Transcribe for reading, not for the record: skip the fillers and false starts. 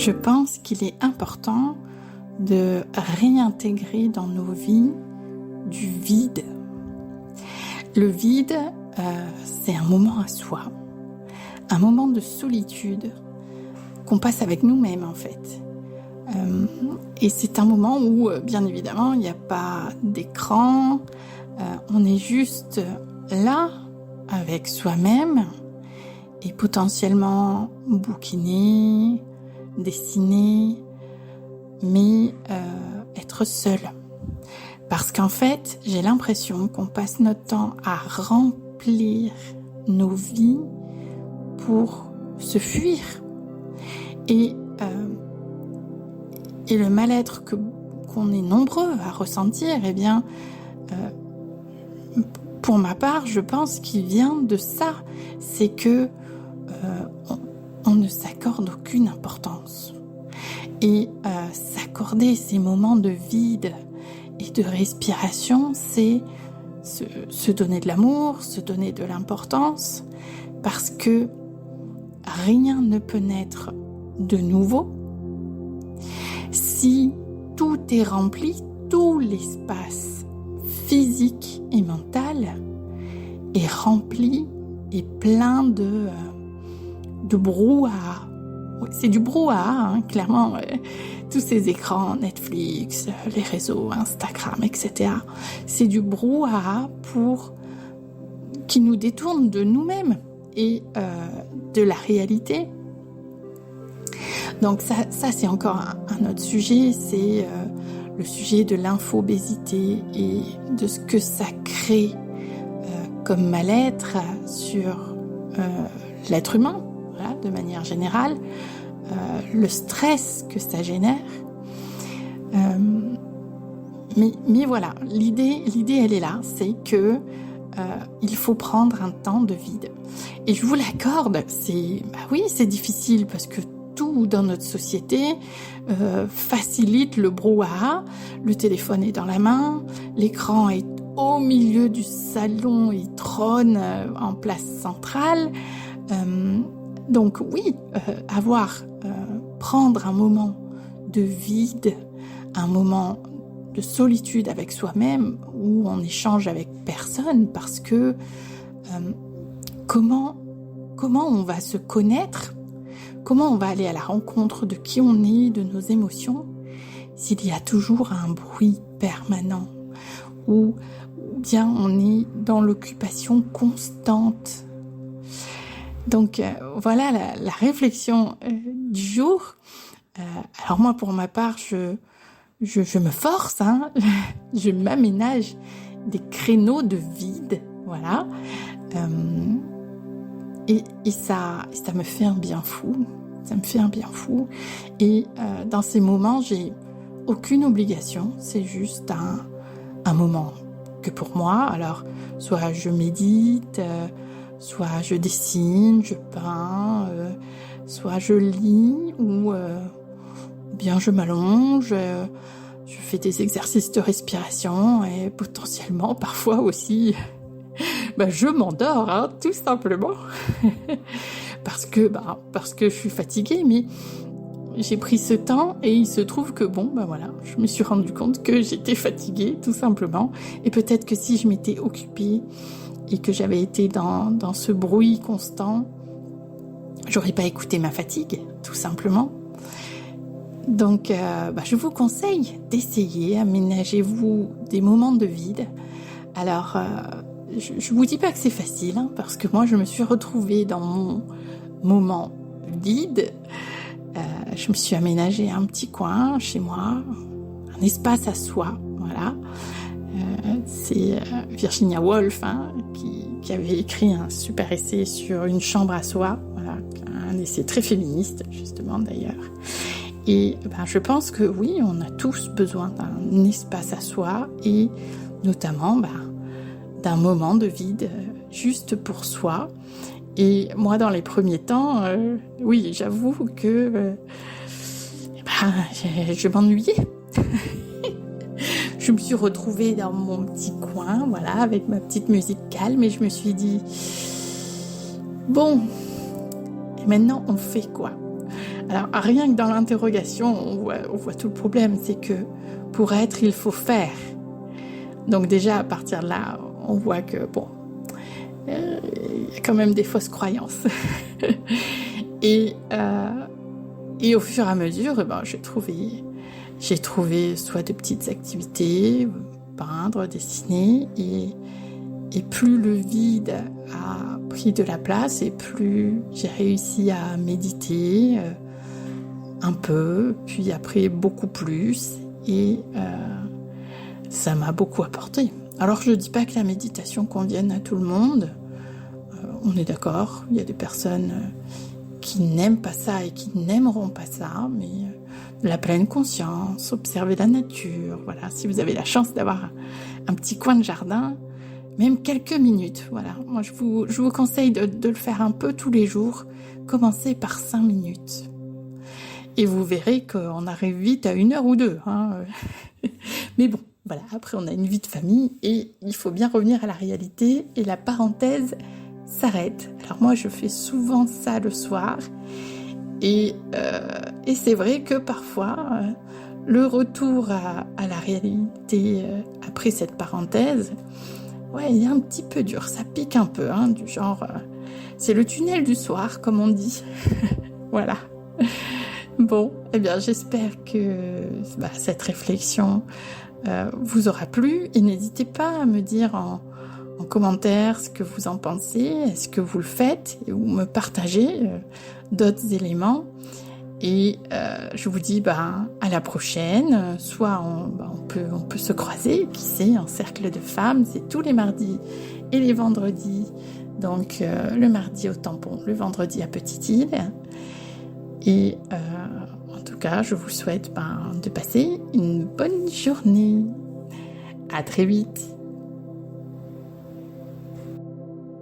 Je pense qu'il est important de réintégrer dans nos vies du vide. Le vide, c'est un moment à soi, un moment de solitude qu'on passe avec nous-mêmes en fait. Et c'est un moment où, bien évidemment, il n'y a pas d'écran, on est juste là avec soi-même et potentiellement bouquiner, dessiner, mais être seul. Parce qu'en fait, j'ai l'impression qu'on passe notre temps à remplir nos vies pour se fuir. Et le mal-être qu'on est nombreux à ressentir, eh bien, pour ma part, je pense qu'il vient de ça. C'est que on ne s'accorde aucune importance. Et s'accorder ces moments de vide et de respiration, c'est se donner de l'amour, se donner de l'importance, parce que rien ne peut naître de nouveau si tout est rempli, tout l'espace physique et mental est rempli et plein de brouhaha. C'est du brouhaha, hein, clairement. Tous ces écrans, Netflix, les réseaux, Instagram, etc. C'est du brouhaha qui nous détourne de nous-mêmes et de la réalité. Donc ça c'est encore un autre sujet, c'est le sujet de l'infobésité et de ce que ça crée comme mal-être sur l'être humain, voilà, de manière générale, le stress que ça génère. Mais voilà, l'idée elle est là, c'est que il faut prendre un temps de vide. Et je vous l'accorde, c'est difficile parce que tout dans notre société facilite le brouhaha. Le téléphone est dans la main, l'écran est au milieu du salon, il trône en place centrale. Donc oui, prendre un moment de vide, un moment de solitude avec soi-même où on échange avec personne, parce que comment on va se connaître, comment on va aller à la rencontre de qui on est, de nos émotions, s'il y a toujours un bruit permanent, ou bien on est dans l'occupation constante. Donc voilà la réflexion du jour. Alors moi, pour ma part, je me force, hein, je m'aménage des créneaux de vide, voilà. Et ça me fait un bien fou. Ça me fait un bien fou. Et dans ces moments, j'ai aucune obligation. C'est juste un moment que pour moi. Alors, soit je médite, soit je dessine, je peins, soit je lis, ou bien je m'allonge, je fais des exercices de respiration et potentiellement parfois aussi je m'endors, hein, tout simplement. parce que je suis fatiguée, mais j'ai pris ce temps et il se trouve que voilà, je me suis rendu compte que j'étais fatiguée, tout simplement. Et peut-être que si je m'étais occupée et que j'avais été dans ce bruit constant, j'aurais pas écouté ma fatigue, tout simplement. Donc, je vous conseille d'essayer, aménagez-vous des moments de vide. Alors, je vous dis pas que c'est facile, hein, parce que moi, je me suis retrouvée dans mon moment vide. Je me suis aménagé un petit coin chez moi, un espace à soi, voilà. C'est Virginia Woolf, hein, qui avait écrit un super essai sur une chambre à soi, voilà, un essai très féministe, justement, d'ailleurs. Et je pense que oui, on a tous besoin d'un espace à soi et notamment d'un moment de vide juste pour soi. Et moi, dans les premiers temps, oui, j'avoue que je m'ennuyais. Je me suis retrouvée dans mon petit coin, voilà, avec ma petite musique calme, et je me suis dit, bon, et maintenant on fait quoi ? Alors, rien que dans l'interrogation, on voit tout le problème, c'est que pour être, il faut faire. Donc déjà, à partir de là, on voit que, bon, il y a quand même des fausses croyances. et au fur et à mesure, j'ai trouvé soit de petites activités, peindre, dessiner, et plus le vide a pris de la place, et plus j'ai réussi à méditer un peu, puis après beaucoup plus, et ça m'a beaucoup apporté. Alors je dis pas que la méditation convienne à tout le monde, on est d'accord, il y a des personnes qui n'aiment pas ça et qui n'aimeront pas ça, mais la pleine conscience, observer la nature, voilà, si vous avez la chance d'avoir un petit coin de jardin, même quelques minutes, voilà. Moi, je vous conseille de le faire un peu tous les jours. Commencez par 5 minutes. Et vous verrez qu'on arrive vite à 1 heure ou 2. Hein. Mais bon, voilà. Après, on a une vie de famille et il faut bien revenir à la réalité. Et la parenthèse s'arrête. Alors moi, je fais souvent ça le soir. Et c'est vrai que parfois, le retour à la réalité après cette parenthèse, ouais, il est un petit peu dur, ça pique un peu, hein, du genre, c'est le tunnel du soir, comme on dit. Voilà. Bon, eh bien, j'espère que cette réflexion vous aura plu, et n'hésitez pas à me dire en commentaire ce que vous en pensez, est-ce que vous le faites, ou me partager d'autres éléments. Et je vous dis à la prochaine. Soit on peut se croiser, qui sait, en cercle de femmes. C'est tous les mardis et les vendredis. Donc le mardi au Tampon, le vendredi à Petite-Île. Et en tout cas, je vous souhaite de passer une bonne journée. À très vite.